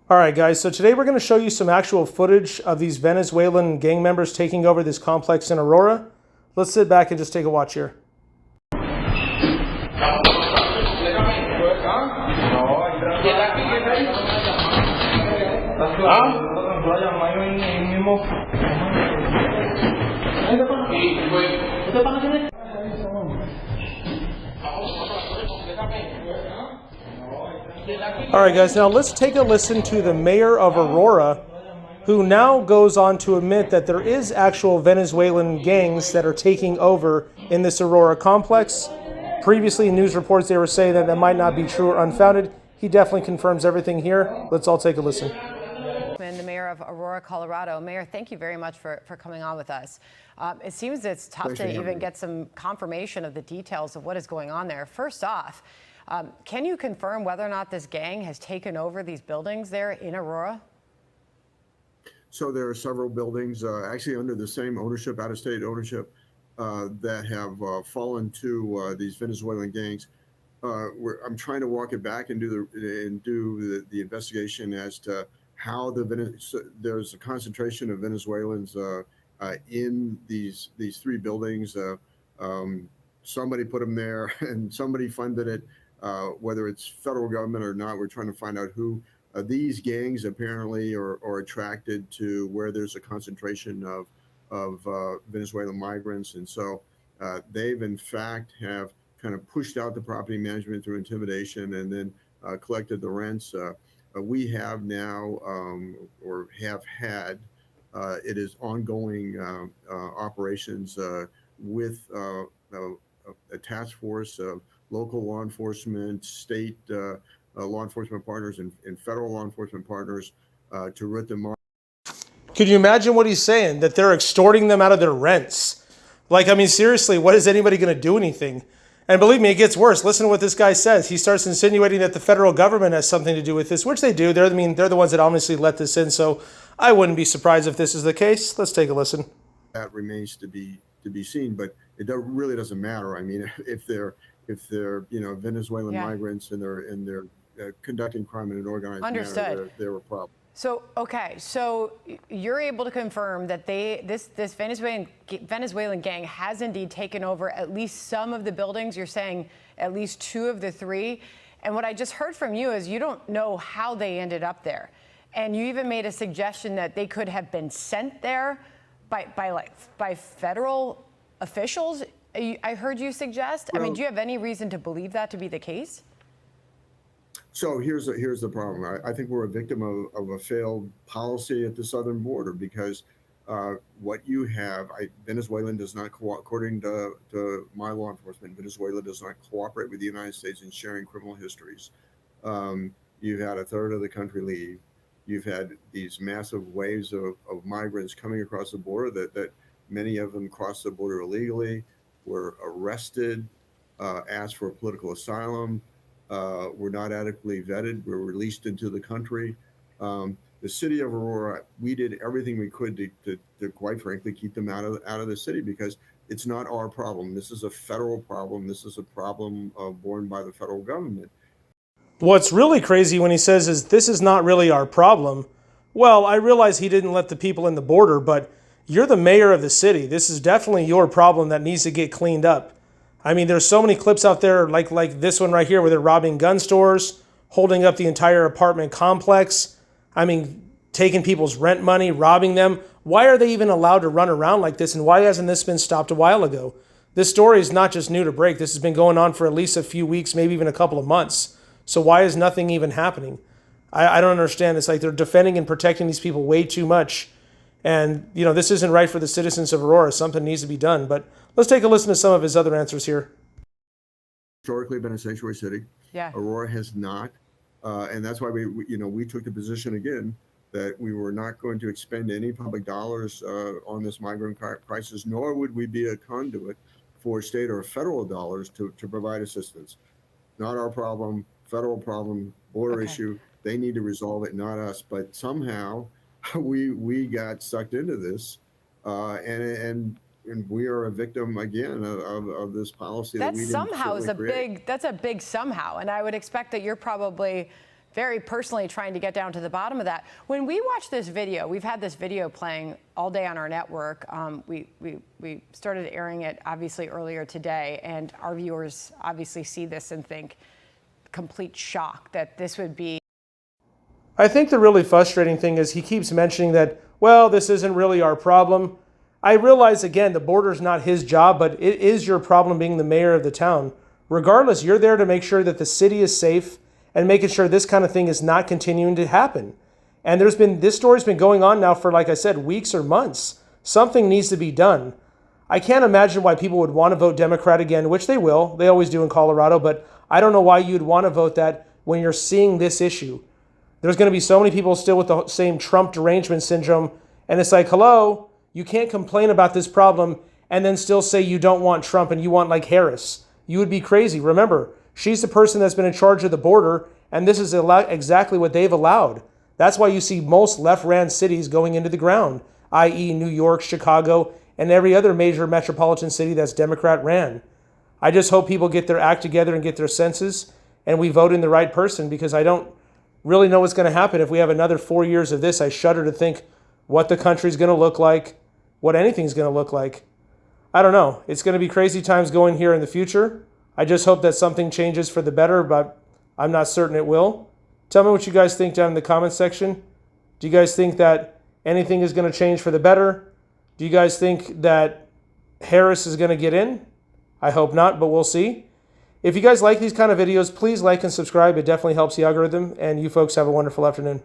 All right, guys, so today we're going to show you some actual footage of these Venezuelan gang members taking over this complex in Aurora. Let's sit back and just take a watch here. All right, guys, now let's take a listen to the mayor of Aurora, who now goes on to admit that there is actual Venezuelan gangs that are taking over in this Aurora complex. Previously in news reports, they were saying that that might not be true or unfounded. He definitely confirms everything here. Let's all take a listen. The mayor of Aurora, Colorado. Mayor, thank you very much for coming on with us. It seems it's tough to even get some confirmation of the details of what is going on there. First off, can you confirm whether or not this gang has taken over these buildings there in Aurora? So there are several buildings actually under the same ownership, out-of-state ownership, that have fallen to these Venezuelan gangs. I'm trying to walk it back and do the investigation as to how there's a concentration of Venezuelans in these three buildings. Somebody put them there, and somebody funded it. Whether it's federal government or not, we're trying to find out who. These gangs apparently are attracted to where there's a concentration of Venezuelan migrants, and so they've in fact have kind of pushed out the property management through intimidation, and then collected the rents. We have now, or have had, it is ongoing operations with a task force of local law enforcement, state law enforcement partners, and federal law enforcement partners to root them out. Could you imagine what he's saying? That they're extorting them out of their rents? Like, I mean, seriously, what is anybody going to do anything? And believe me, it gets worse. Listen to what this guy says. He starts insinuating that the federal government has something to do with this, which they do. They're the ones that obviously let this in. So I wouldn't be surprised if this is the case. Let's take a listen. That remains to be seen, but it really doesn't matter. I mean, if they're Venezuelan migrants and they're conducting crime in an organized manner, they're a problem. So, okay, so you're able to confirm that this Venezuelan gang has indeed taken over at least some of the buildings. You're saying at least two of the three. And what I just heard from you is you don't know how they ended up there. And you even made a suggestion that they could have been sent there by federal officials. I heard you suggest. Well, I mean, do you have any reason to believe that to be the case? So here's the problem. I think we're a victim of a failed policy at the southern border, because what you have, Venezuela does not according to my law enforcement, Venezuela does not cooperate with the United States in sharing criminal histories. You've had a third of the country leave. You've had these massive waves of migrants coming across the border that many of them crossed the border illegally, were arrested, asked for political asylum, were not adequately vetted, were released into the country. The city of Aurora, we did everything we could to quite frankly keep them out of the city, because it's not our problem. This is a federal problem. This is a problem borne by the federal government. What's really crazy when he says is this is not really our problem. Well, I realize he didn't let the people in the border, but you're the mayor of the city. This is definitely your problem that needs to get cleaned up. I mean, there's so many clips out there like this one right here where they're robbing gun stores, holding up the entire apartment complex. I mean, taking people's rent money, robbing them. Why are they even allowed to run around like this? And why hasn't this been stopped a while ago? This story is not just new to break. This has been going on for at least a few weeks, maybe even a couple of months. So why is nothing even happening? I don't understand. It's like they're defending and protecting these people way too much. And, you know, this isn't right for the citizens of Aurora. Something needs to be done. But let's take a listen to some of his other answers here. Historically been a sanctuary city. Yeah. Aurora has not. And that's why we took the position again that we were not going to expend any public dollars on this migrant crisis, nor would we be a conduit for state or federal dollars to provide assistance. Not our problem, federal problem, border issue. They need to resolve it, not us. But somehow we got sucked into this, and we are a victim again of this policy that we didn't somehow is a create. that's a big somehow, and I would expect that you're probably very personally trying to get down to the bottom of that. When we watch this video, we've had this video playing all day on our network. We started airing it obviously earlier today, and our viewers obviously see this and think complete shock that this would be. I think the really frustrating thing is he keeps mentioning that, well, this isn't really our problem. I realize, again, the border's not his job, but it is your problem being the mayor of the town. Regardless, you're there to make sure that the city is safe and making sure this kind of thing is not continuing to happen. And this story's been going on now for, like I said, weeks or months. Something needs to be done. I can't imagine why people would want to vote Democrat again, which they will. They always do in Colorado, but I don't know why you'd want to vote that when you're seeing this issue. There's going to be so many people still with the same Trump derangement syndrome, and it's like, hello, you can't complain about this problem and then still say you don't want Trump and you want like Harris. You would be crazy. Remember, she's the person that's been in charge of the border, and this is exactly what they've allowed. That's why you see most left-ran cities going into the ground, i.e. New York, Chicago, and every other major metropolitan city that's Democrat-ran. I just hope people get their act together and get their senses, and we vote in the right person, because I don't really know what's going to happen if we have another 4 years of this. I shudder to think what the country's going to look like, what anything's going to look like. I don't know. It's going to be crazy times going here in the future. I just hope that something changes for the better, but I'm not certain it will. Tell me what you guys think down in the comments section. Do you guys think that anything is going to change for the better? Do you guys think that Harris is going to get in? I hope not, but we'll see. If you guys like these kind of videos, please like and subscribe. It definitely helps the algorithm, and you folks have a wonderful afternoon.